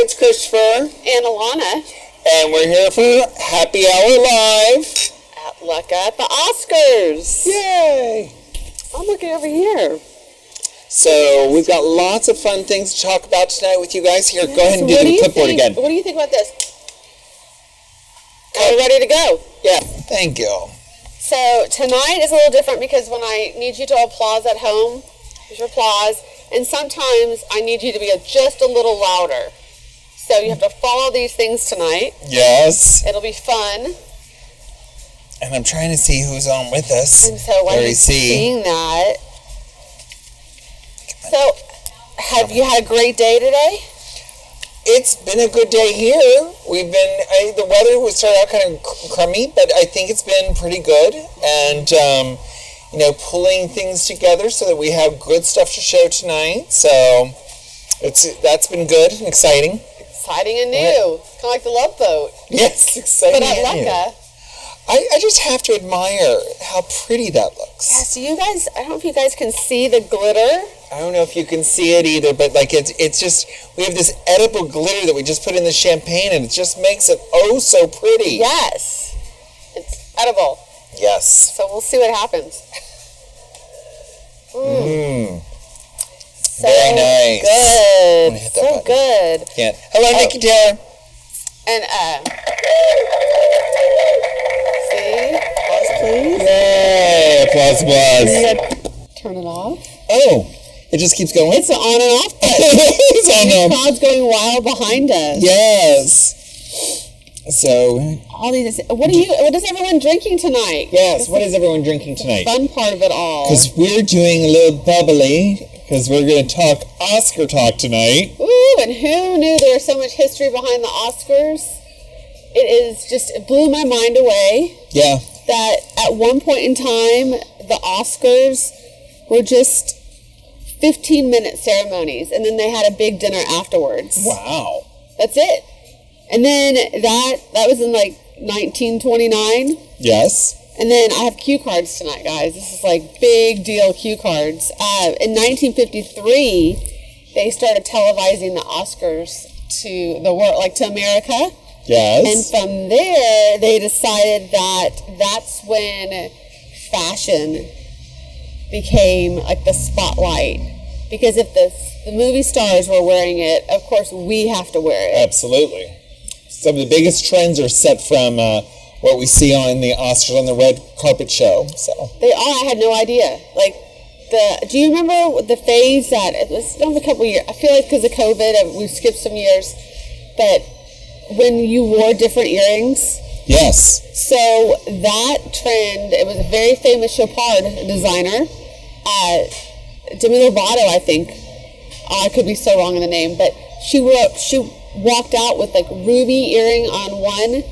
it's Christopher. And Alana. And we're here for Happy Hour Live. At Lekka at the Oscars. Yay! I'm looking over here. So, we've got lots of fun things to talk about tonight with you guys. Here, go ahead and do the clipboard again. What do you think about this? Are we ready to go? Yeah, thank you. So, tonight is a little different because when I need you to applause at home, here's your applause. And sometimes I need you to be just a little louder. So you have to follow these things tonight. Yes. It'll be fun. And I'm trying to see who's on with us. And so while you're seeing that, so have you had a great day today? It's been a good day here. The weather was started out kind of crummy, but I think it's been pretty good. And, pulling things together so that we have good stuff to show tonight. So that's been good and exciting. Exciting and new. Kind of like the Love Boat. Yes, exciting. But at Lekka. I just have to admire how pretty that looks. Yeah, so you guys, I don't know if you guys can see the glitter. I don't know if you can see it either, but it's just, we have this edible glitter that we just put in the champagne and it just makes it oh so pretty. Yes. It's edible. Yes. So we'll see what happens. So very nice. Good. So good. Yeah. Hello, Nikki Taylor. And, see? Applause, please. Yay. Applause. Turn it off. Oh, it just keeps going? It's an on and off button. It's on and the crowd's going wild behind us. Yes. So, what is everyone drinking tonight? Yes, what is everyone drinking tonight? The fun part of it all. Because we're doing a little bubbly, because we're going to talk Oscar talk tonight. Ooh, and who knew there was so much history behind the Oscars? It blew my mind away. Yeah. That at one point in time, the Oscars were just 15-minute ceremonies, and then they had a big dinner afterwards. Wow. That's it. And then that was in like 1929. Yes. And then I have cue cards tonight, guys. This is like big deal cue cards. In 1953, they started televising the Oscars to the world, like to America. Yes. And from there, they decided that that's when fashion became like the spotlight. Because if the movie stars were wearing it, of course we have to wear it. Absolutely. Some of the biggest trends are set from what we see on the Oscars on the red carpet show. So they are. I had no idea. Do you remember the phase that it was a couple of years? I feel like because of COVID, we've skipped some years. But when you wore different earrings. Yes. So that trend. It was a very famous Chopard designer, Demi Lovato, I think. I could be so wrong in the name, but she walked out with like ruby earring on one,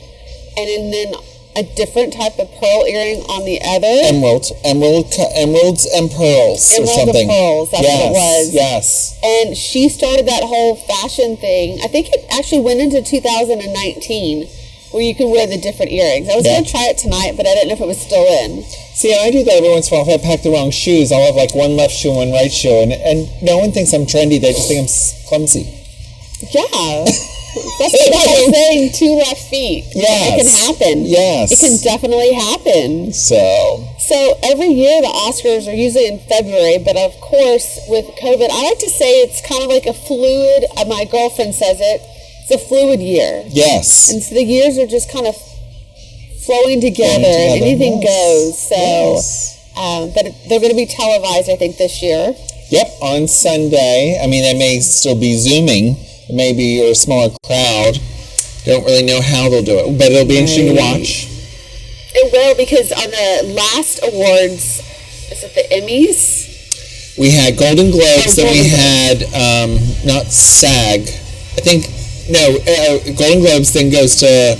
and then a different type of pearl earring on the other. Emeralds and pearls or something. And pearls, that's what it was. Yes. And she started that whole fashion thing. I think it actually went into 2019, where you could wear the different earrings. I was going to try it tonight, but I didn't know if it was still in. See, I do that every once in a while. If I pack the wrong shoes, I'll have like one left shoe and one right shoe. And no one thinks I'm trendy. They just think I'm clumsy. Yeah. That's what I'm saying, 2 left feet. Yes. It can happen. Yes. It can definitely happen. So every year the Oscars are usually in February, but of course with COVID, I like to say it's kind of like a fluid, my girlfriend says it's a fluid year. Yes. And so the years are just kind of flowing together. And anything goes. So, but they're going to be televised, I think, this year. Yep, on Sunday. I mean, they may still be Zooming, maybe, or a smaller crowd. Don't really know how they'll do it, but it'll be interesting to watch. It will, because on the last awards, is it the Emmys? We had Golden Globes, then we had, not SAG. I think, Golden Globes then goes to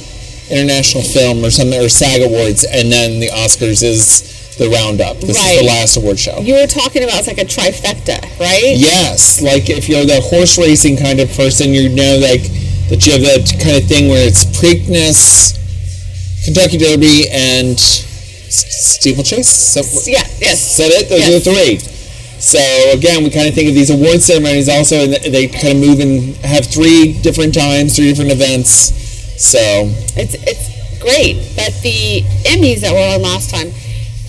International Film or something, or SAG Awards, and then the Oscars is the roundup. This is the last award show. You were talking about it's like a trifecta, right? Yes, like if you're the horse racing kind of person, you know, like that you have that kind of thing where it's Preakness, Kentucky Derby, and steeplechase. Yes. Is that it? Those are the three. So again, we kind of think of these award ceremonies also, and they kind of move and have 3 different times, 3 different events. So it's great. But the Emmys that were on last time,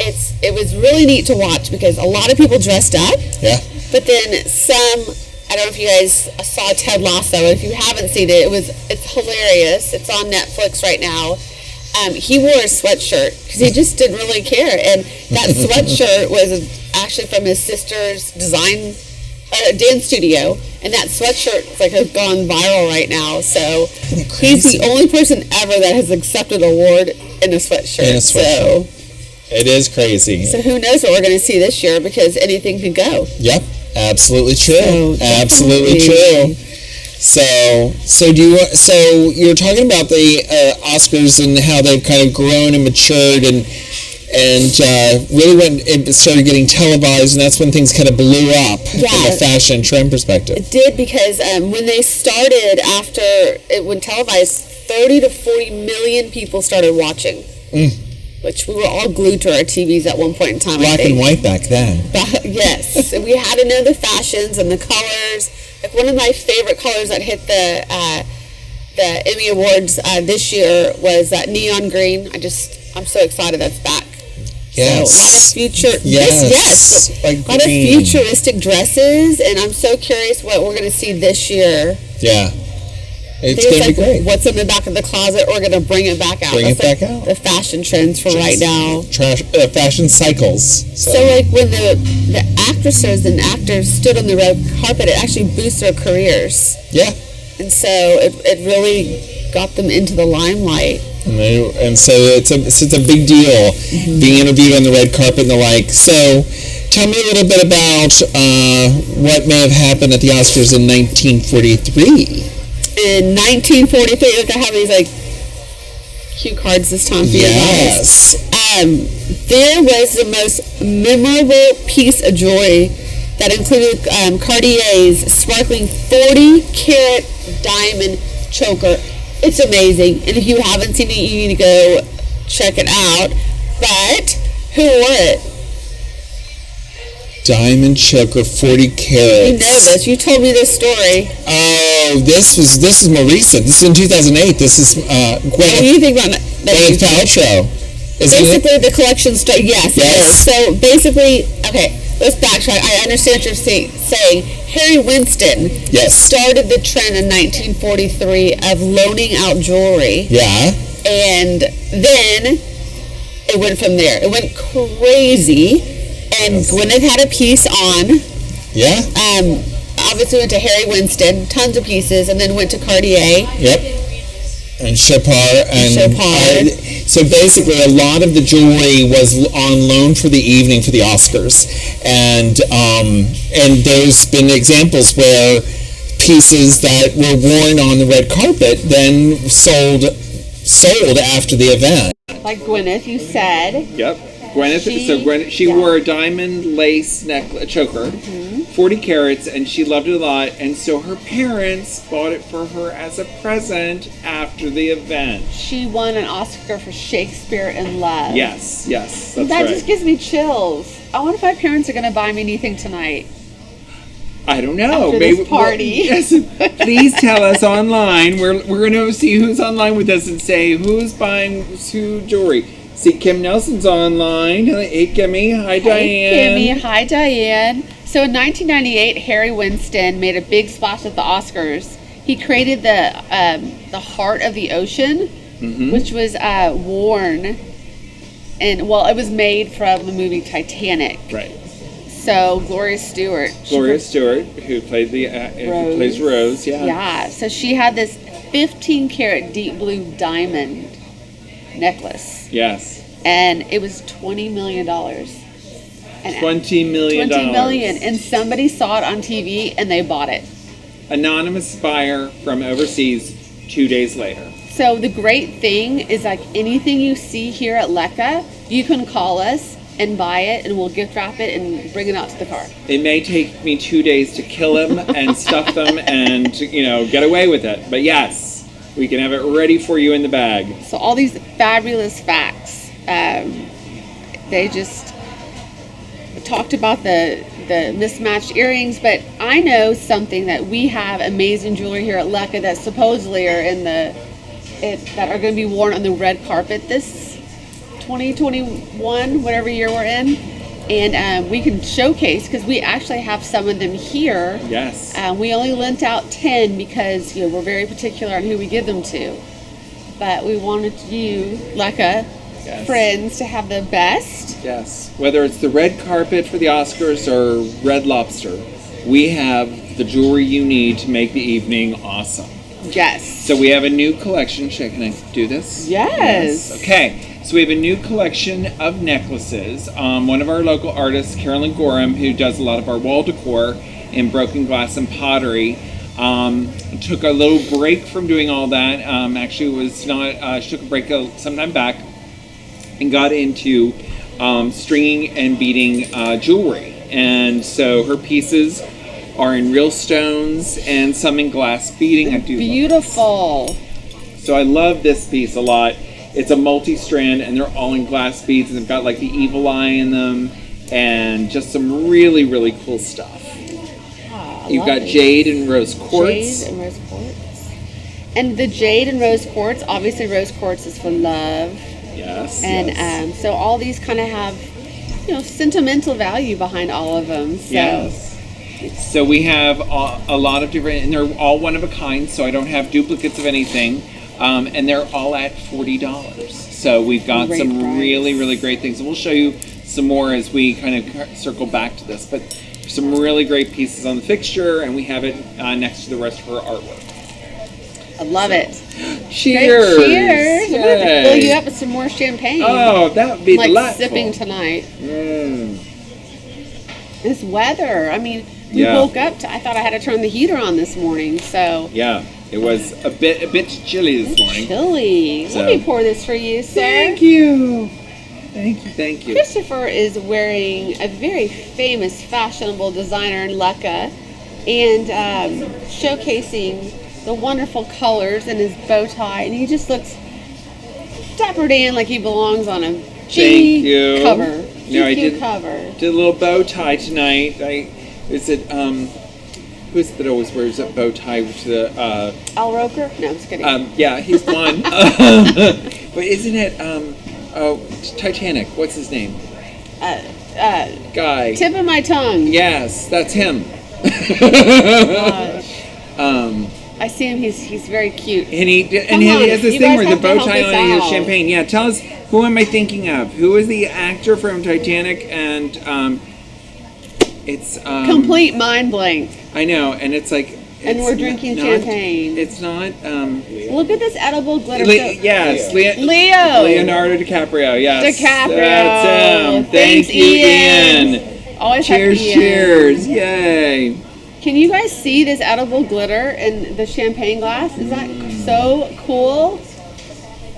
it was really neat to watch because a lot of people dressed up. Yeah. But then some. I don't know if you guys saw Ted Lasso. If you haven't seen it, it's hilarious. It's on Netflix right now. He wore a sweatshirt because he just didn't really care, and that sweatshirt was actually from his sister's design dance studio, and that sweatshirt has gone viral right now. So he's the only person ever that has accepted an award in a sweatshirt. So it is crazy. So who knows what we're going to see this year, because anything could go. Yep, absolutely true. So, absolutely true. So you're talking about the Oscars and how they've kind of grown and matured and really when it started getting televised, and that's when things kind of blew up from a fashion trend perspective. It did, because when they started, after it went televised, 30 to 40 million people started watching. Which we were all glued to our TVs at one point in time. Black and white back then. But, yes. We had to know the fashions and the colors. Like, one of my favorite colors that hit the Emmy Awards this year was that neon green. I'm so excited that's back. Yes. So, a lot of future. Yes. A lot of futuristic dresses, and I'm so curious what we're going to see this year. Yeah. It's going to be great. What's in the back of the closet? We're going to bring it back out. The fashion trends for right now. Fashion cycles. So when the actresses and actors stood on the red carpet, it actually boosts their careers. Yeah. And so it really got them into the limelight. And so it's a big deal being interviewed on the red carpet and the like. So tell me a little bit about what may have happened at the Oscars in 1943. In 1943, look, I have these cue cards this time for you guys. There was the most memorable piece of jewelry that included Cartier's sparkling 40-carat diamond choker. It's amazing, and if you haven't seen it, you need to go check it out. But who wore it? Diamond choker, 40 carats. You know this. You told me this story. Oh, this is more recent. This is in 2008. This is Gwyneth. What do you think about that? Gwyneth Paltrow. Basically, the collection started. Yes. So basically, okay. Let's backtrack. I understand what you're saying. Harry Winston started the trend in 1943 of loaning out jewelry. Yeah. And then it went from there. It went crazy. And Gwyneth had a piece on. Yeah. Obviously went to Harry Winston, tons of pieces, and then went to Cartier. Yep. And Chopard. So basically, a lot of the jewelry was on loan for the evening for the Oscars, and there's been examples where pieces that were worn on the red carpet then sold after the event. Like Gwyneth, you said. Yep. Gwyneth, she wore a diamond lace choker, 40 carats, and she loved it a lot. And so her parents bought it for her as a present after the event. She won an Oscar for Shakespeare in Love. Yes, that's that right. Just gives me chills. I wonder if my parents are going to buy me anything tonight. I don't know. After this party. Yes, please tell us online. We're going to see who's online with us and say who's buying who jewelry. See, Kim Nelson's online. Hey, Kimmy. Hi, Diane. Hey, Kimmy. Hi, Diane. So in 1998, Harry Winston made a big splash at the Oscars. He created the heart of the ocean, which was worn, and it was made from the movie Titanic. Right. So Gloria Stewart, who played who plays Rose, yeah. So she had this 15-carat deep blue diamond necklace. Yes. And it was $20 million. $20 million. $20 million. And somebody saw it on TV and they bought it. Anonymous buyer from overseas 2 days later. So the great thing is, anything you see here at Lekka, you can call us and buy it, and we'll gift wrap it and bring it out to the car. It may take me 2 days to kill them and stuff them and, get away with it. But yes. We can have it ready for you in the bag. So all these fabulous facts, they just talked about the mismatched earrings, but I know something that we have amazing jewelry here at Lekka that supposedly are that are going to be worn on the red carpet this 2021, whatever year we're in. And we can showcase, because we actually have some of them here. Yes. We only lent out 10 because we're very particular on who we give them to. But we wanted you, Lekka, friends, to have the best. Yes. Whether it's the red carpet for the Oscars or Red Lobster, we have the jewelry you need to make the evening awesome. Yes. So we have a new collection. Can I do this? Yes. Okay. So we have a new collection of necklaces. One of our local artists, Carolyn Gorham, who does a lot of our wall decor in broken glass and pottery, took a little break from doing all that. Actually, was not. She took a break some time back and got into stringing and beading jewelry. And so her pieces are in real stones and some in glass beading. I do beautiful. So I love this piece a lot. It's a multi-strand, and they're all in glass beads, and they've got like the evil eye in them, and just some really, really cool stuff. You've got jade and rose quartz. Jade and rose quartz. And the jade and rose quartz, obviously rose quartz is for love. Yes. And so all these kind of have, sentimental value behind all of them. So. Yes. So we have a lot of different, and they're all one of a kind, so I don't have duplicates of anything. And they're all at $40. So we've got great some price. really, really great things. And we'll show you some more as we kind of circle back to this. But some really great pieces on the fixture, and we have it next to the rest of her artwork. I love it. Cheers! Great, cheers! I'm going to have to fill you up with some more champagne. Oh, that would be like delightful. sipping tonight. Mm. This weather, we woke up to, I thought I had to turn the heater on this morning, so. Yeah, it was a bit chilly this morning. Chilly. So. Let me pour this for you, sir. Thank you. Thank you. Christopher is wearing a very famous, fashionable designer in Lekka, and showcasing the wonderful colors in his bow tie, and he just looks dapper Dan, like he belongs on a G cover. I did cover. Did a little bow tie tonight. Who's it that always wears a bow tie to the Al Roker? No, I'm just kidding. Yeah, he's one. But isn't it Titanic? What's his name? Guy. Tip of my tongue. Yes, that's him. Gosh. I see him. He's very cute. And he has this thing where the bow tie on and he has champagne. Yeah, tell us, who am I thinking of? Who is the actor from Titanic? And it's complete mind blank. I know, and it's like. And we're drinking champagne. It's not. Look at this edible glitter. Yes, Leo. Leonardo DiCaprio. Yes. DiCaprio. That's him. Thanks, Thank you, Ian. Always cheers, Ian. Cheers! Yay! Can you guys see this edible glitter in the champagne glass? Is that so cool?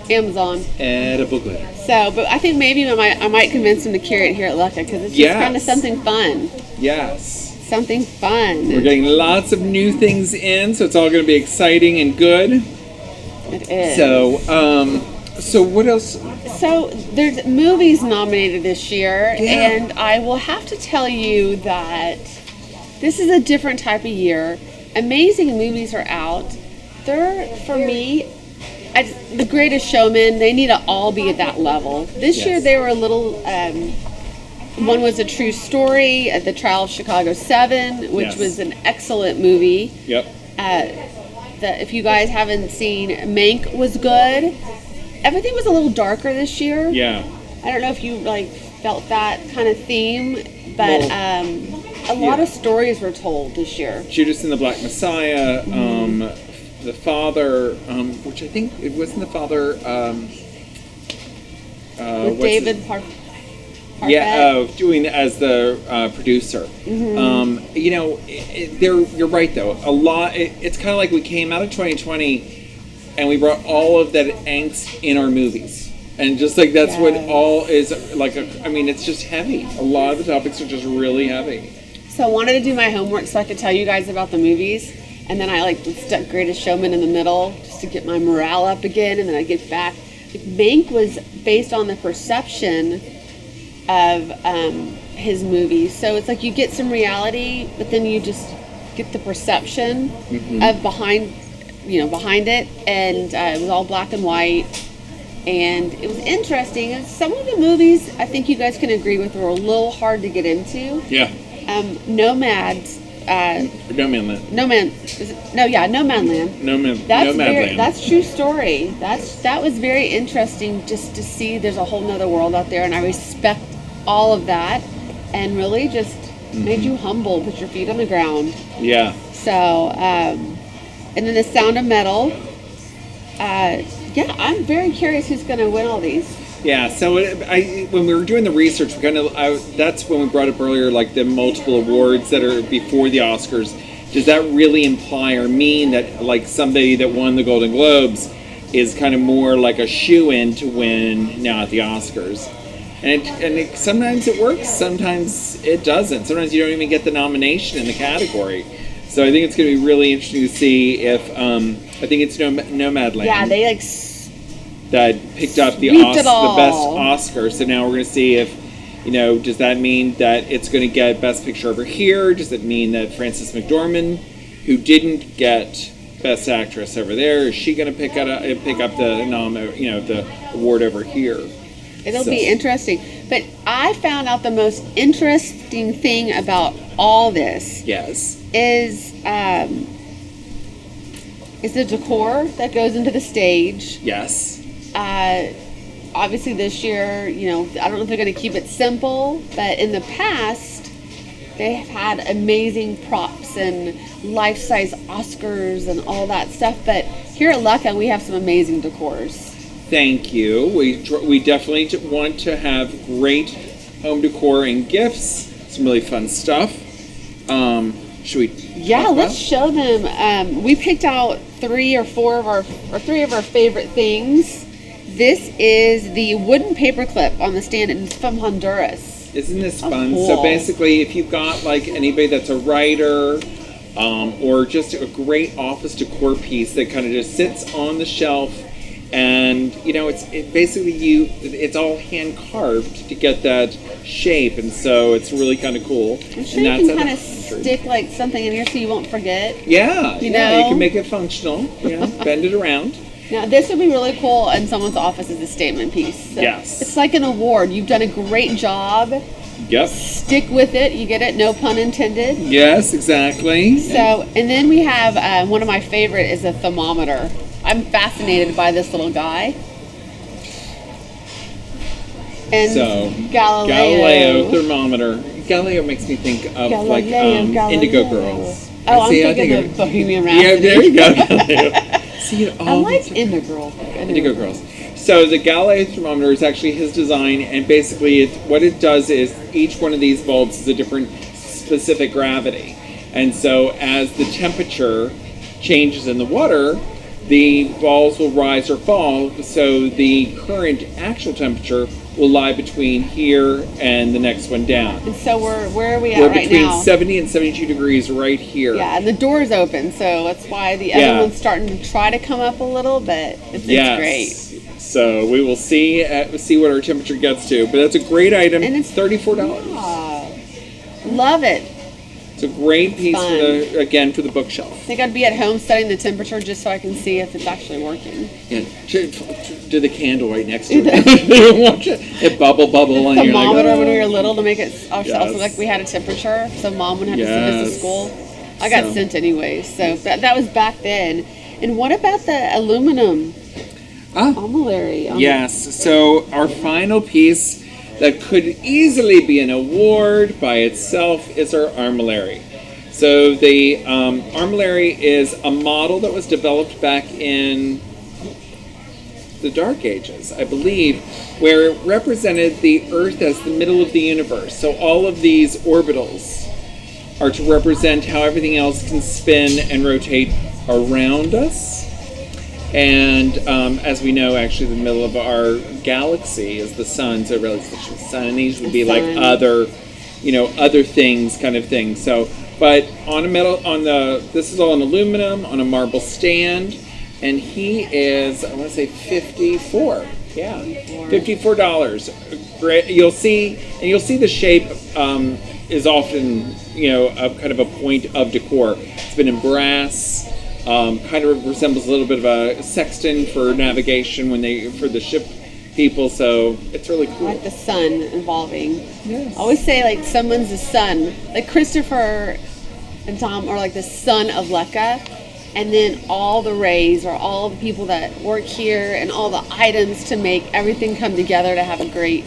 Amazon. Edible glitter. So, but I think maybe I might convince him to carry it here at Lekka, because it's just kind of something fun. Yes. Something fun. We're getting lots of new things in, so it's all going to be exciting and good. It is. So what else? So there's movies nominated this year, and I will have to tell you that this is a different type of year. Amazing movies are out. They're, for me, The Greatest Showman, they need to all be at that level. This year they were a little... one was A True Story, The Trial of Chicago 7, which was an excellent movie. Yep. If you guys haven't seen, Mank was good. Everything was a little darker this year. Yeah. I don't know if you felt that kind of theme, but a lot of stories were told this year. Judas and the Black Messiah, The Father, which I think it wasn't The Father. With David Parfait. Yeah, doing as the producer. You're right though. A lot. It's kind of like we came out of 2020, and we brought all of that angst in our movies, and just like that's what all is like. It's just heavy. A lot of the topics are just really heavy. So I wanted to do my homework so I could tell you guys about the movies, and then I stuck Greatest Showman in the middle just to get my morale up again, and then I get back. Mank was based on the perception of his movies. So it's like you get some reality, but then you just get the perception of behind it. And it was all black and white. And it was interesting. And some of the movies, I think you guys can agree with, were a little hard to get into. Yeah. Nomads. No Manland. No Man. No Manland. Nomadland. That's true story. That was very interesting just to see. There's a whole nother world out there, and I respect all of that. And really just made you humble, put your feet on the ground. Yeah. So, and then The Sound of Metal. Yeah, I'm very curious who's going to win all these. Yeah, so when we were doing the research, that's when we brought up earlier, like the multiple awards that are before the Oscars. Does that really imply or mean that like somebody that won the Golden Globes is kind of more like a shoo-in to win now at the Oscars? And sometimes it works, sometimes it doesn't. Sometimes you don't even get the nomination in the category. So I think it's going to be really interesting to see if I think it's Nomadland. Yeah, they like that picked up the best Oscar. So now we're going to see if, does that mean that it's going to get Best Picture over here? Does it mean that Frances McDormand, who didn't get Best Actress over there, is she going to pick up the award over here? It'll be interesting. But I found out the most interesting thing about all this. Yes. Is the decor that goes into the stage. Yes. Obviously this year, I don't know if they're going to keep it simple, but in the past, they have had amazing props and life-size Oscars and all that stuff. But here at Lekka, we have some amazing decors. Thank you. We definitely want to have great home decor and gifts. Some really fun stuff. Should we? Yeah, let's show them. We picked out three of our favorite things. This is the wooden paperclip on the stand, and it's from Honduras. Isn't this fun? Cool. So basically, if you've got like anybody that's a writer, or just a great office decor piece that kind of just sits on the shelf, and it's all hand carved to get that shape, and so it's really kind of cool. I'm sure you can kind of stick like something in here so you won't forget. Yeah, you can make it functional. Yeah, bend it around. Now this would be really cool in someone's office as a statement piece. So yes, it's like an award. You've done a great job. Yep. Stick with it. You get it. No pun intended. Yes, exactly. So, and then we have one of my favorite is a thermometer. I'm fascinated by this little guy. And so, Galileo thermometer. Galileo makes me think of Galileo. Indigo Girls. Oh, I'm thinking of Bohemian Rhapsody. Yeah, there you go, Galileo. See it all. I like Indigo Girls. So the Galileo thermometer is actually his design, and basically what it does is each one of these bulbs is a different specific gravity. And so as the temperature changes in the water, the balls will rise or fall, so the current actual temperature will lie between here and the next one down. And so where are we at right now? We're between 70 and 72 degrees right here. Yeah, and the door's open, so that's why the other one's starting to try to come up a little, but it's great. So we will see what our temperature gets to, but that's a great item. And it's $34. Love it. It's a great piece for the bookshelf. I think I'd be at home studying the temperature just so I can see if it's actually working. Yeah, do the candle right next to it. Watch it bubble. The thermometer when we were little to make it ourselves like we had a temperature, so Mom wouldn't have to send us to school. I got sent anyway, so that was back then. And what about the aluminum armillary? Yes, so our final piece that could easily be an award by itself is our armillary. So the armillary is a model that was developed back in the Dark Ages, I believe, where it represented the Earth as the middle of the universe. So all of these orbitals are to represent how everything else can spin and rotate around us. And as we know, actually, the middle of our galaxy is the sun. So really, it's the sun, and these would be like other things, kind of thing. So, but on a metal, this is all in aluminum on a marble stand, and he is, I want to say 54. Yeah, $54. Great. You'll see the shape is often, a kind of a point of decor. It's been in brass. Kind of resembles a little bit of a sextant for navigation for the ship people. So it's really cool. I like the sun involving. Yes. I always say like someone's the sun, like Christopher and Tom are like the son of Lekka, and then all the rays or all the people that work here and all the items to make everything come together to have a great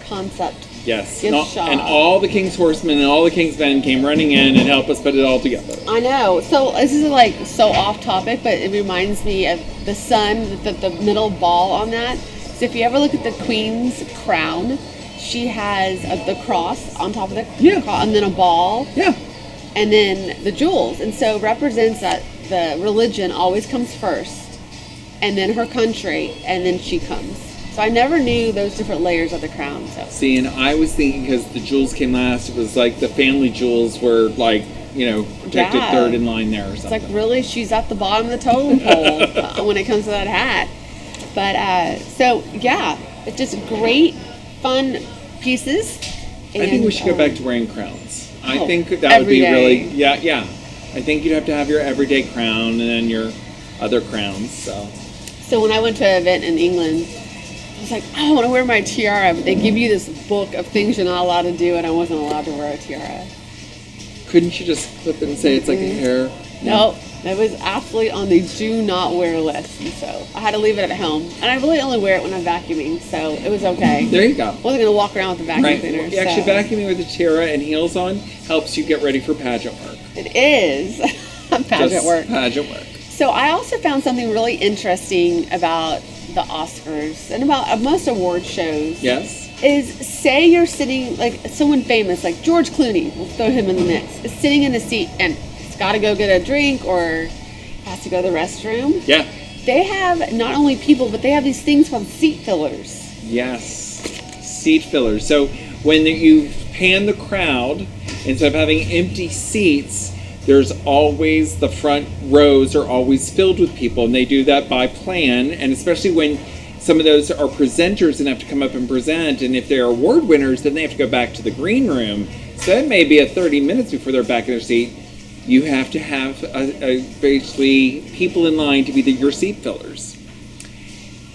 concept. Yes, and all the King's Horsemen and all the King's Men came running in and helped us put it all together. I know. So this is like so off topic, but it reminds me of the sun, the middle ball on that. So if you ever look at the Queen's crown, she has the cross on top of the cross, and then a ball. Yeah. And then the jewels. And so it represents that the religion always comes first, and then her country, and then she comes. So I never knew those different layers of the crown. So. See, and I was thinking because the jewels came last, it was like the family jewels were like, protected third in line there or something. It's like, really, she's at the bottom of the totem pole when it comes to that hat. But, so, yeah, it's just great, fun pieces. I think we should go back to wearing crowns. I think that would be really, yeah. I think you'd have to have your everyday crown and then your other crowns. So when I went to an event in England, I was like, I want to wear my tiara, but they give you this book of things you're not allowed to do, and I wasn't allowed to wear a tiara. Couldn't you just clip it and say it's like a hair? No, that was absolutely on the do not wear list, and so I had to leave it at home. And I really only wear it when I'm vacuuming, so it was okay. There you go. I wasn't going to walk around with a vacuum cleaner. Well, actually, vacuuming with a tiara and heels on helps you get ready for pageant work. It is pageant work. Pageant work. So I also found something really interesting about the Oscars and about most award shows. Yes. Is say you're sitting, like someone famous, like George Clooney, we'll throw him in the mix, is sitting in a seat and he's got to go get a drink or has to go to the restroom. Yeah. They have not only people, but they have these things called seat fillers. Yes. Seat fillers. So when you pan the crowd, instead of having empty seats, there's always the front rows are always filled with people, and they do that by plan, and especially when some of those are presenters and have to come up and present, and if they're award winners, then they have to go back to the green room. So it may be 30 minutes before they're back in their seat. You have to have basically people in line to be your seat fillers.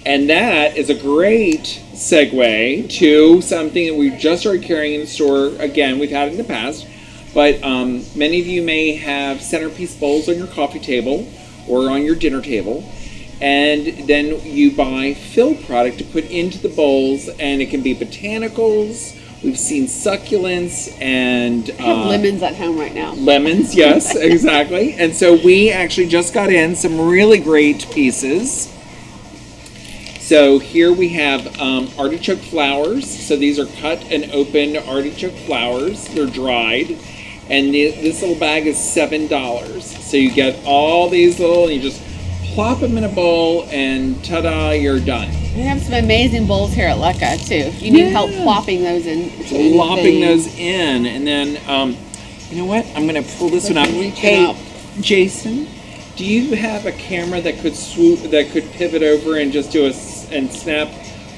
And that is a great segue to something that we've just started carrying in the store. Again, we've had it in the past, but many of you may have centerpiece bowls on your coffee table or on your dinner table. And then you buy fill product to put into the bowls, and it can be botanicals. We've seen succulents and I have lemons at home right now. Lemons, yes, exactly. And so we actually just got in some really great pieces. So here we have artichoke flowers. So these are cut and opened artichoke flowers. They're dried. And this little bag is $7. So you get all these little, and you just plop them in a bowl, and ta-da, you're done. We have some amazing bowls here at Lekka, too. If you need help plopping those in. Plopping those in. And then, you know what? I'm going to pull this one up. Hey, Jason, do you have a camera that could pivot over and just and snap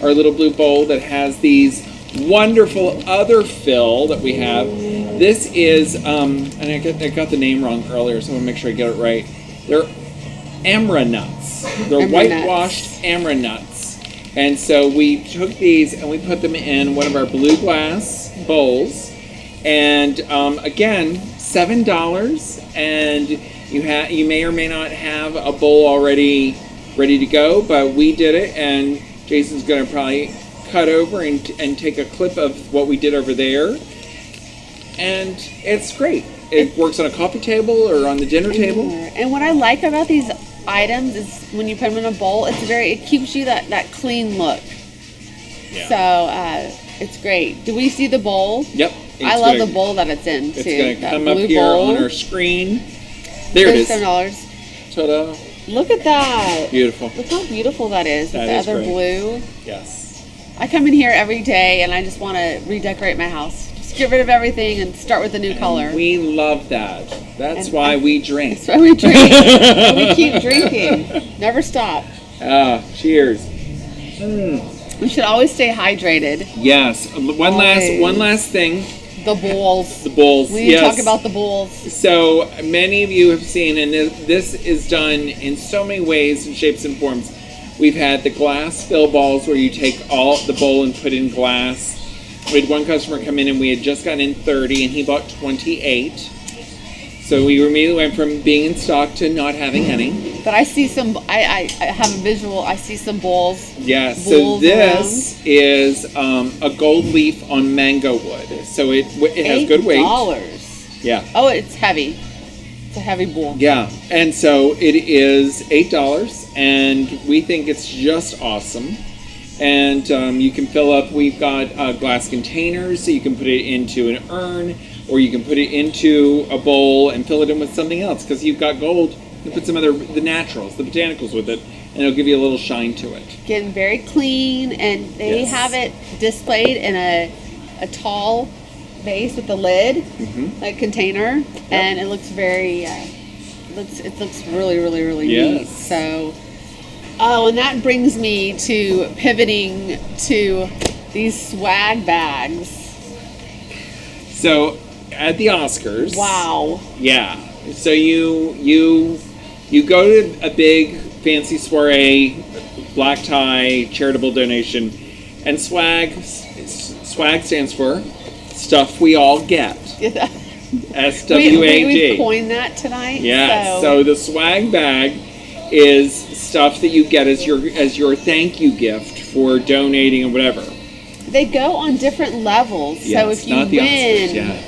our little blue bowl that has these wonderful other fill that we have? This is, and I got the name wrong earlier, so I want to make sure I get it right. They're Amra nuts. They're whitewashed Amra nuts. And so we took these and we put them in one of our blue glass bowls. And again, $7. And you may or may not have a bowl already ready to go, but we did it. And Jason's going to probably cut over and take a clip of what we did over there. And it's great. It works on a coffee table or on the dinner table. And what I like about these items is when you put them in a bowl, it keeps you that clean look. Yeah. So it's great. Do we see the bowl? Yep. I love the bowl that it's in, too. It's going to come up here on our screen. There it is. $7. Ta-da. Look at that. Beautiful. Look how beautiful that is with the other blue. Yes. I come in here every day and I just want to redecorate my house. Just get rid of everything and start with a new color. We love that. That's why we drink. That's why we drink. And we keep drinking. Never stop. Cheers. We should always stay hydrated. Yes. One last thing. The bowls. The bowls. We need to talk about the bowls. So many of you have seen, and this is done in so many ways and shapes and forms. We've had the glass fill balls where you take all the bowl and put in glass. We had one customer come in and we had just gotten in 30 and he bought 28. So we immediately went from being in stock to not having any. But I see some, I have a visual, I see some bowls. Yes, so this is a gold leaf on mango wood. So it has good weight. $8. Yeah. Oh, it's heavy. It's a heavy bowl. Yeah, and so it is $8 and we think it's just awesome. And you can fill up, we've got glass containers, so you can put it into an urn, or you can put it into a bowl and fill it in with something else. Because you've got gold, you put some the naturals, the botanicals with it, and it'll give you a little shine to it. Getting very clean, and they have it displayed in a tall vase with a lid, like container, and it looks very, it looks really, really, really neat. So. Oh, and that brings me to pivoting to these swag bags. So, at the Oscars. Wow. Yeah. So you go to a big fancy soiree, black tie, charitable donation, and swag stands for stuff we all get. SWAG. We coined that tonight. Yeah. So the swag bag is stuff that you get as your thank you gift for donating or whatever. They go on different levels. Yes, so if you win,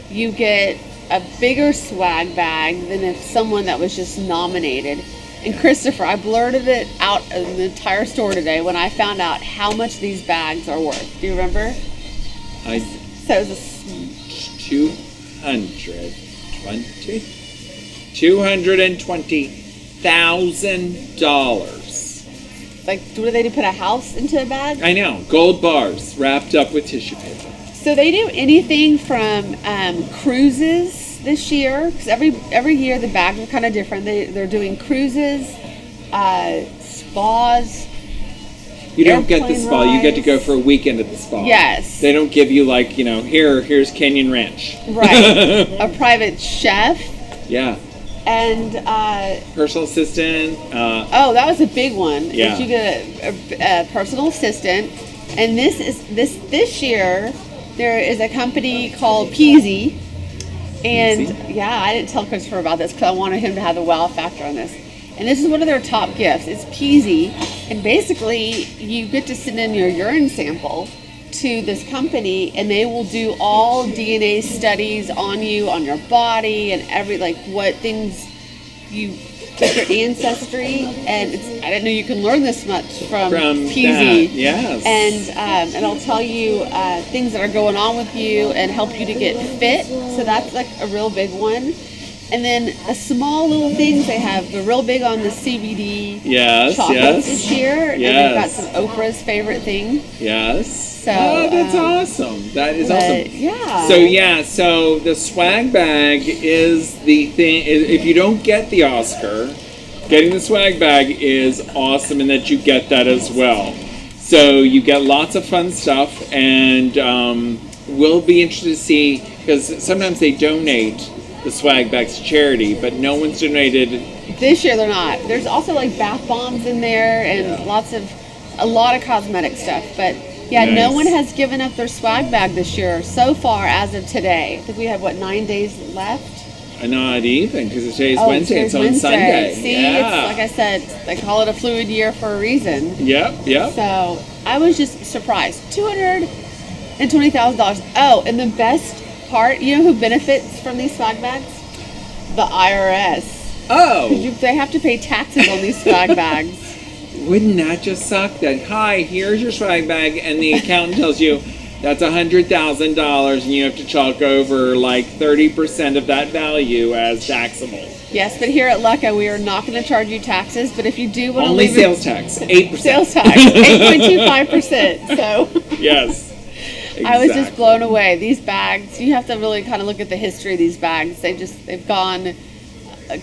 you get a bigger swag bag than if someone that was just nominated. And Christopher, I blurted it out in the entire store today when I found out how much these bags are worth. Do you remember? So it was $220,000. Like, what do they do? Put a house into a bag? I know. Gold bars wrapped up with tissue paper. So they do anything from cruises this year, because every year the bags are kind of different. They're doing cruises, spas. You don't get the spa. You get to go for a weekend at the spa. Yes. They don't give you here's Canyon Ranch. Right. A private chef. Yeah. And personal assistant. That was a big one. Yeah. You get a personal assistant, and this year there is a company called Peasy, and I didn't tell Christopher about this because I wanted him to have the wow factor on this. And this is one of their top gifts. It's Peasy, and basically you get to send in your urine sample to this company, and they will do all DNA studies on you, on your body, and what things you get your ancestry. And I didn't know you can learn this much from Peasy. Yes. And it'll tell you things that are going on with you and help you to get fit. So that's like a real big one. And then a small little things they have. They're real big on the CBD chocolates this year. And they've got some Oprah's favorite thing. Yes. So, that's awesome. That is awesome. Yeah. So the swag bag is the thing. If you don't get the Oscar, getting the swag bag is awesome, and that you get that as well. So you get lots of fun stuff, and we'll be interested to see, because sometimes they donate the swag bags to charity, but no one's donated. This year they're not. There's also bath bombs in there and a lot of cosmetic stuff, but no one has given up their swag bag this year so far as of today. I think we have 9 days left. Not even, because today's Wednesday. It's on Sunday. See, it's, like I said, they call it a fluid year for a reason. Yep. So I was just surprised. $220,000. Oh, and the best part, you know who benefits from these swag bags? The IRS. Oh. They have to pay taxes on these swag bags. Wouldn't that just suck? That, hi, here's your swag bag, and the accountant tells you that's $100,000, and you have to chalk over 30% of that value as taxable. Yes, but here at Lekka, we are not going to charge you taxes, but if you do want to only sales tax, 8%. Sales tax, 8.25%. So yes. Exactly. I was just blown away. These bags, you have to really kind of look at the history of these bags. They've gone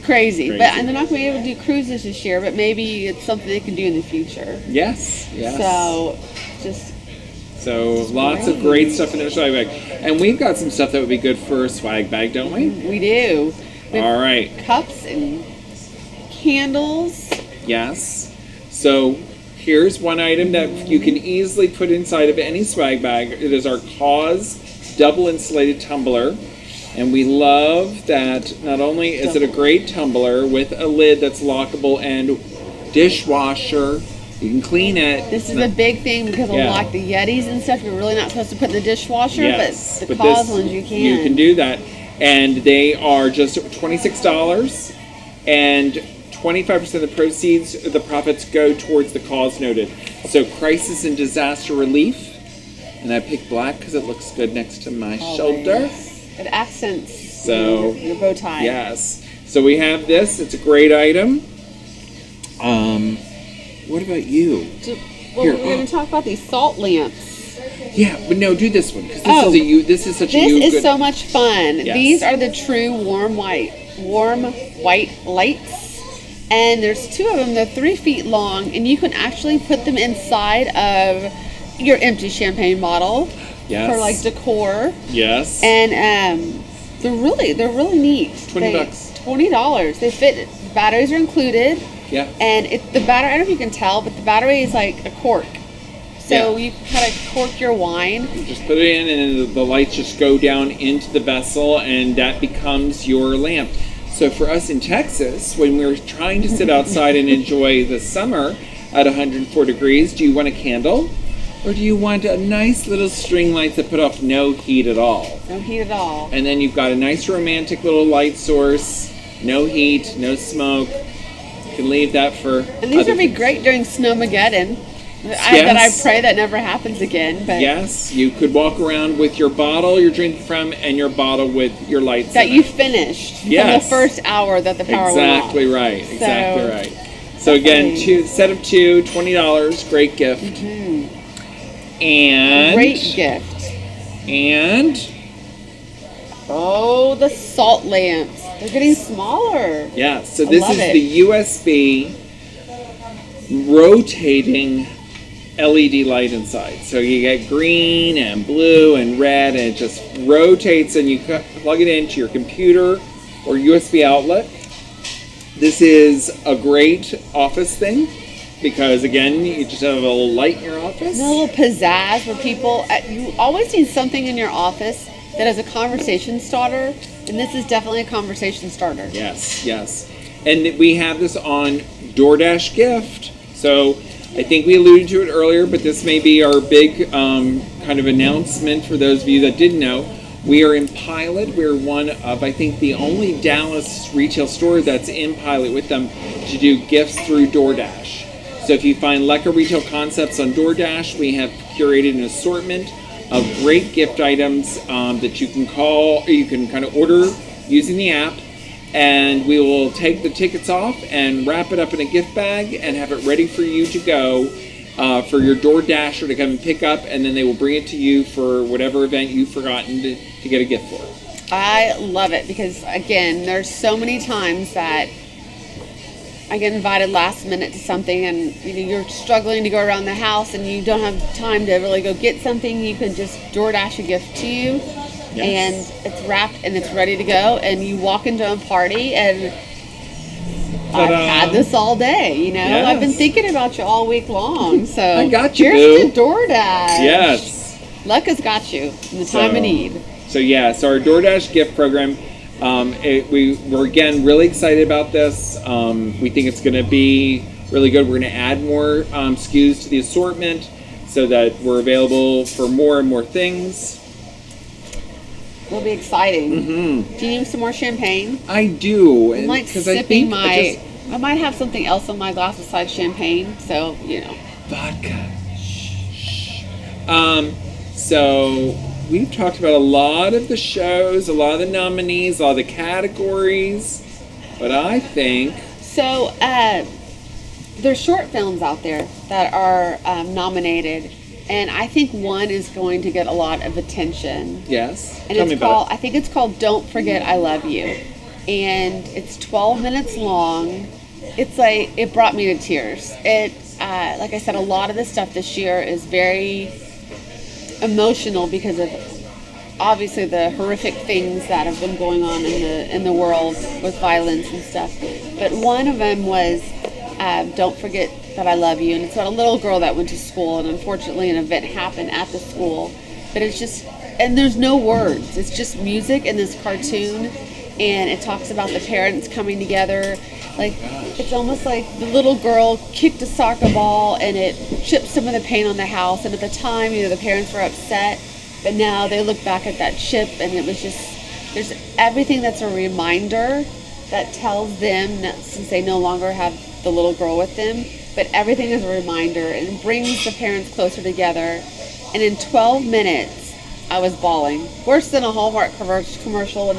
crazy. But and they're not going to be able to do cruises this year, but maybe it's something they can do in the future. Yes. So, lots of great stuff in their swag bag. And we've got some stuff that would be good for a swag bag, don't we? We do. All right. Cups and candles. Yes. So here's one item that you can easily put inside of any swag bag. It is our Cause double insulated tumbler. And we love that not only is it a great tumbler with a lid that's lockable and dishwasher, you can clean it. This is a big thing because of like the Yetis and stuff, you're really not supposed to put in the dishwasher, but the Cause ones you can. You can do that. And they are just $26, and 25% of the proceeds, the profits, go towards the cause noted. So crisis and disaster relief. And I picked black because it looks good next to my shoulder. It accents your bow tie. Yes. So we have this. It's a great item. What about you? We're going to talk about these salt lamps. Yeah, but no, do this one because this is such a This is so much fun. Yes. These are the true warm white lights, and there's 2 of them. They're 3 feet long, and you can actually put them inside of your empty champagne bottle. Yes. For like decor. Yes. And they're really neat. $20. $20. They fit. Batteries are included. Yeah. And the battery, I don't know if you can tell, but the battery is like a cork. So you can kind of cork your wine. You just put it in, and then the lights just go down into the vessel, and that becomes your lamp. So for us in Texas, when we're trying to sit outside and enjoy the summer at 104 degrees, do you want a candle? Or do you want a nice little string light that put off no heat at all? No heat at all. And then you've got a nice romantic little light source, no heat, no smoke. You can leave that for And these would be great during Snowmageddon. I pray that never happens again. But yes, you could walk around with your bottle you're drinking from and your bottle with your lights that in you it. Finished from the first hour that the power went off. Exactly right. So again, set of 2, $20, great gift. Mm-hmm. And great gift. And the salt lamps. They're getting smaller. Yeah, so this is the USB rotating LED light inside. So you get green and blue and red, and it just rotates, and you plug it into your computer or USB outlet. This is a great office thing because, again, you just have a little light in your office. And a little pizzazz where people, you always need something in your office that is a conversation starter, and this is definitely a conversation starter. Yes. And we have this on DoorDash Gift. So I think we alluded to it earlier, but this may be our big kind of announcement for those of you that didn't know. We are in pilot. We're one of, I think, the only Dallas retail store that's in pilot with them to do gifts through DoorDash. So if you find Lekka Retail Concepts on DoorDash, we have curated an assortment of great gift items that you can call, or you can kind of order using the app, and we will take the tickets off and wrap it up in a gift bag and have it ready for you to go for your DoorDasher to come and pick up, and then they will bring it to you for whatever event you've forgotten to get a gift for. I love it because, again, there's so many times that I get invited last minute to something, and you're struggling to go around the house and you don't have time to really go get something. You can just DoorDash a gift to you. Yes. And it's wrapped and it's ready to go, and you walk into a party and I've had this all day, Yes. I've been thinking about you all week long, so I got you, here's the DoorDash. Yes. Lekka's got you in the time of need. So our DoorDash gift program, we're again really excited about this. We think it's going to be really good. We're going to add more SKUs to the assortment so that we're available for more and more things. It'll be exciting. Mm-hmm. Do you need some more champagne? I do. I'm like sipping I might have something else in my glass besides champagne, so, Vodka. So we've talked about a lot of the shows, a lot of the nominees, a lot of the categories, but I think... So, there's short films out there that are nominated, and I think one is going to get a lot of attention. Yes. And I think it's called Don't Forget I Love You. and it's 12 minutes long. It's like, it brought me to tears. Like I said, a lot of the stuff this year is very emotional because of obviously the horrific things that have been going on in the world with violence and stuff. But one of them was Don't Forget That I Love You, and it's about a little girl that went to school, and unfortunately an event happened at the school. But it's just, and there's no words, it's just music in this cartoon, and it talks about the parents coming together. Like, it's almost like the little girl kicked a soccer ball and it chipped some of the paint on the house, and at the time, the parents were upset, but now they look back at that chip, and it was just, there's everything that's a reminder that tells them, since they no longer have the little girl with them, but everything is a reminder, and brings the parents closer together. And in 12 minutes, I was bawling. Worse than a Hallmark commercial when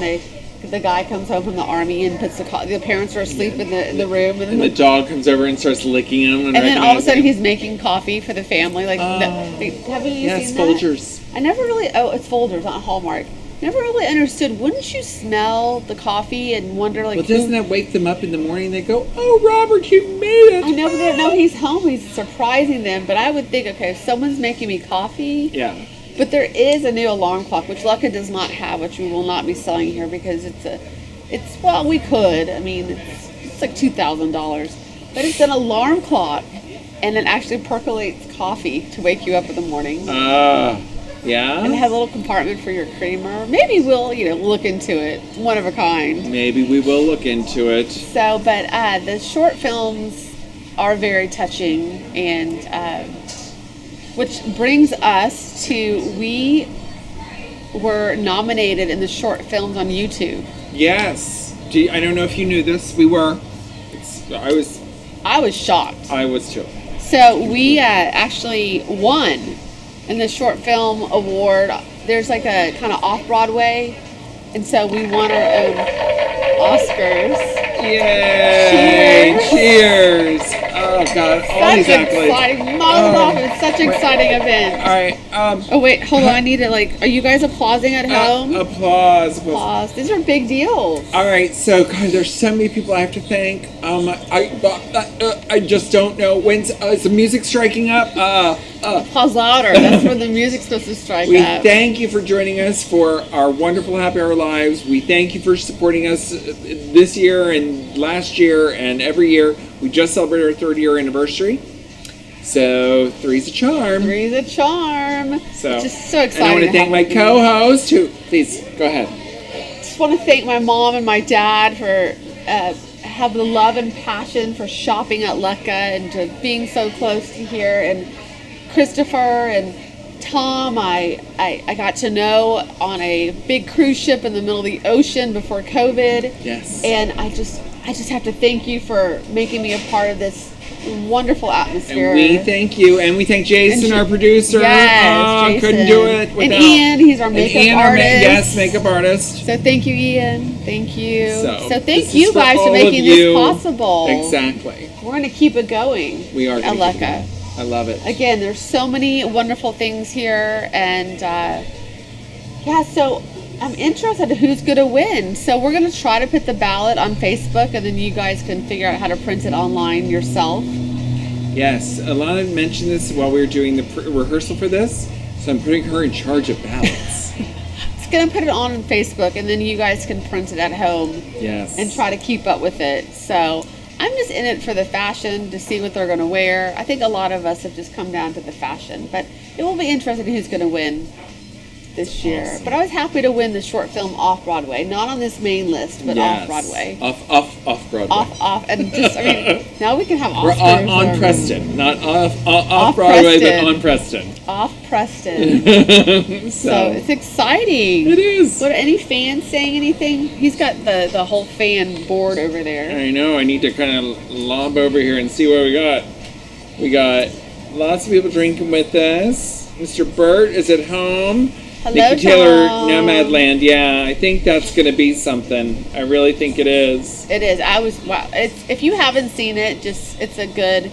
the guy comes home from the army and puts the parents are asleep in the room, and the dog comes over and starts licking him, and then all of a sudden he's making coffee for the family. Like, have you seen that? Folgers. I never really. Oh, it's Folgers, not Hallmark. Never really understood. Wouldn't you smell the coffee and wonder, like, well, doesn't that wake them up in the morning? They go, "Oh, Robert, you made it!" I know, but they don't know he's home. He's surprising them. But I would think, okay, if someone's making me coffee, yeah. But there is a new alarm clock, which Lekka does not have, which we will not be selling here because well, we could. I mean, it's like $2,000, but it's an alarm clock, and it actually percolates coffee to wake you up in the morning. Yeah. And it has a little compartment for your creamer. Maybe we'll, look into it. It's one of a kind. Maybe we will look into it. So, but the short films are very touching, and which brings us to, we were nominated in the short films on YouTube. Yes. I don't know if you knew this. We were. I was shocked. I was too. So we actually won in the short film award. There's like a kind of off-Broadway, and so we won our own Oscars. Yay! Cheers! Oh God! All these accolades. Exciting! Off! It's such an exciting event. All right. Oh wait, hold on. I need to are you guys applauding at home? Applause. These are big deals. All right. So God, there's so many people I have to thank. I just don't know when's is the music striking up. Applause louder. That's when the music's supposed to strike We up. thank you for joining us for our wonderful Happy Hour Lives. We thank you for supporting us this year and last year and every year. We just celebrated our 3rd year anniversary. So, three's a charm. Three's a charm. So, just so exciting. And I want to thank my co-host who, please, go ahead. Just want to thank my mom and my dad for have the love and passion for shopping at Lekka and to being so close to here, and Christopher and Tom I got to know on a big cruise ship in the middle of the ocean before COVID. Yes. And I just have to thank you for making me a part of this wonderful atmosphere. And we thank you, and we thank Jason, our producer. Yes, Jason. Couldn't do it without. And Ian, he's our makeup artist. Yes, makeup artist. So thank you, Ian. Thank you. So thank you guys for making this possible. Exactly. We're going to keep it going. We are at Lekka. I love it. Again, there's so many wonderful things here, and so I'm interested in who's going to win. So we're going to try to put the ballot on Facebook, and then you guys can figure out how to print it online yourself. Yes, Alana mentioned this while we were doing the rehearsal for this, so I'm putting her in charge of ballots. It's going to put it on Facebook, and then you guys can print it at home. Yes. And try to keep up with it. So I'm just in it for the fashion, to see what they're going to wear. I think a lot of us have just come down to the fashion, but it will be interesting who's going to win this year. Awesome. But I was happy to win the short film off-Broadway, not on this main list, but off-Broadway. Off-Broadway. Off, and just, now we can have Oscars. We're on Preston, not off-Broadway, but on Preston. Off Preston. So it's exciting. It is. What, any fans saying anything? He's got the whole fan board over there. I know. I need to kind of lob over here and see what we got. We got lots of people drinking with us. Mr. Burt is at home. Hello, Nikki Taylor, Tom. Nomadland. Yeah, I think that's going to be something. I really think it is. It is. Wow. If you haven't seen it, it's a good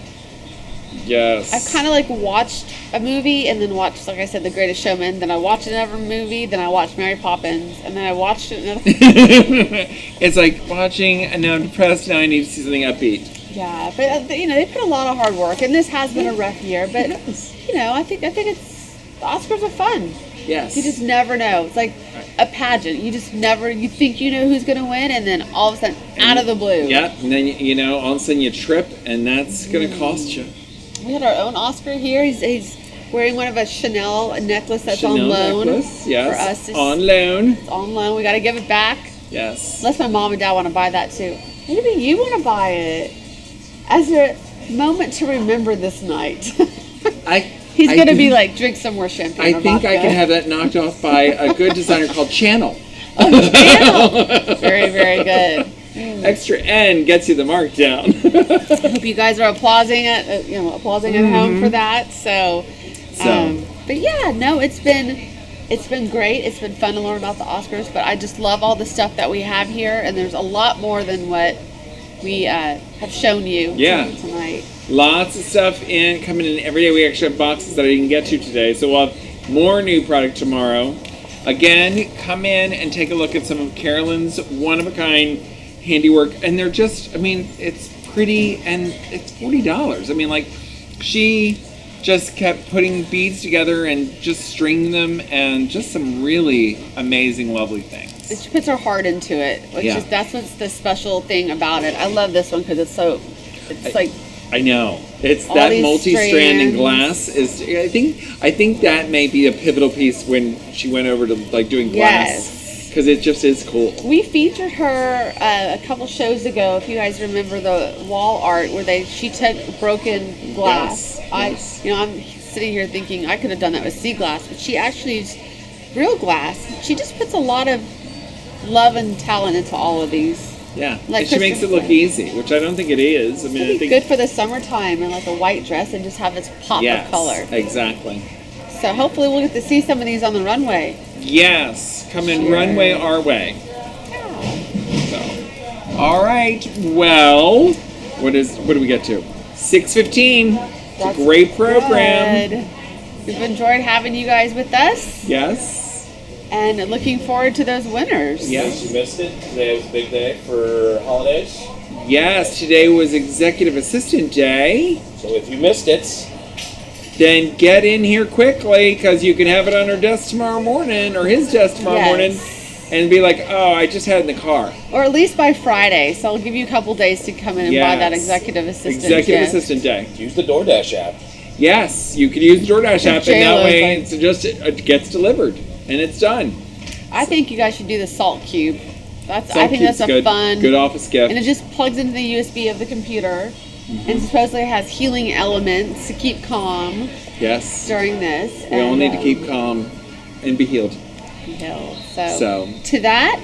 Yes. I've kind of like watched a movie and then watched, like I said, The Greatest Showman. Then I watched another movie. Then I watched Mary Poppins. And then I watched another. It's like watching, and now I'm depressed. Now I need to see something upbeat. Yeah, but they put a lot of hard work, and this has been a rough year. But I think it's the Oscars are fun. Yes. You just never know. It's like a pageant. You just never. You think you know who's going to win, and then all of a sudden, out of the blue. Yeah, and then all of a sudden you trip, and that's going to cost you. We had our own Oscar here. He's wearing one of a Chanel necklace that's on loan. Necklace, yes. For us. On loan. It's on loan. We got to give it back. Yes. Unless my mom and dad want to buy that too. Maybe you want to buy it as a moment to remember this night. He's going to be like, drink some more champagne. I think I can have that knocked off by a good designer called Channel. Oh, Channel. Very, very good. Extra N gets you the markdown. I hope you guys are applauding at home for that. But yeah, no, it's been great. It's been fun to learn about the Oscars, but I just love all the stuff that we have here, and there's a lot more than what we have shown you tonight. Lots of stuff coming in every day. We actually have boxes that I didn't get to today, so we'll have more new product tomorrow. Again, come in and take a look at some of Carolyn's one-of-a-kind handiwork, and they're just, it's pretty, and it's $40. She just kept putting beads together and just stringing them, and just some really amazing, lovely things. She puts her heart into it, that's what's the special thing about it. I love this one because I know. It's that multi-strand glass is. I think that may be a pivotal piece when she went over to doing glass. Because it just is cool. We featured her a couple shows ago. If you guys remember the wall art where she took broken glass. Yes. I'm sitting here thinking I could have done that with sea glass, but she actually used real glass. She just puts a lot of love and talent into all of these. Yeah, and she makes it look easy, which I don't think it is. I think good for the summertime and like a white dress and just have this pop of color. Exactly. So hopefully we'll get to see some of these on the runway. Yes, come in runway our way. Yeah. So, all right. Well, what do we get to? 6:15. It's a great program. Good. We've enjoyed having you guys with us. Yes. And looking forward to those winners. Yes. You missed it. Today was a big day for holidays. Yes, today was Executive Assistant Day. So if you missed it, then get in here quickly, because you can have it on her desk tomorrow morning, or his desk tomorrow morning, and be like, oh, I just had it in the car. Or at least by Friday. So I'll give you a couple days to come in and buy that Executive Assistant Assistant Day. Use the DoorDash app. Yes, you could use the DoorDash app, and that way it gets delivered, and it's done. I think you guys should do the salt cube. I think that's a good office gift. And it just plugs into the USB of the computer. Mm-hmm. And supposedly it has healing elements to keep calm. Yes. During this. We all need to keep calm and be healed. So to that,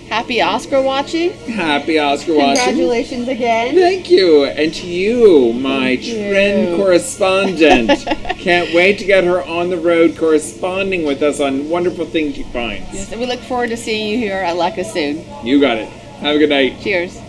happy Oscar watching. Happy Oscar watching. Congratulations again. Thank you. And to you, my trend correspondent. Can't wait to get her on the road corresponding with us on wonderful things she finds. Yes, and we look forward to seeing you here at Lekka soon. You got it. Have a good night. Cheers.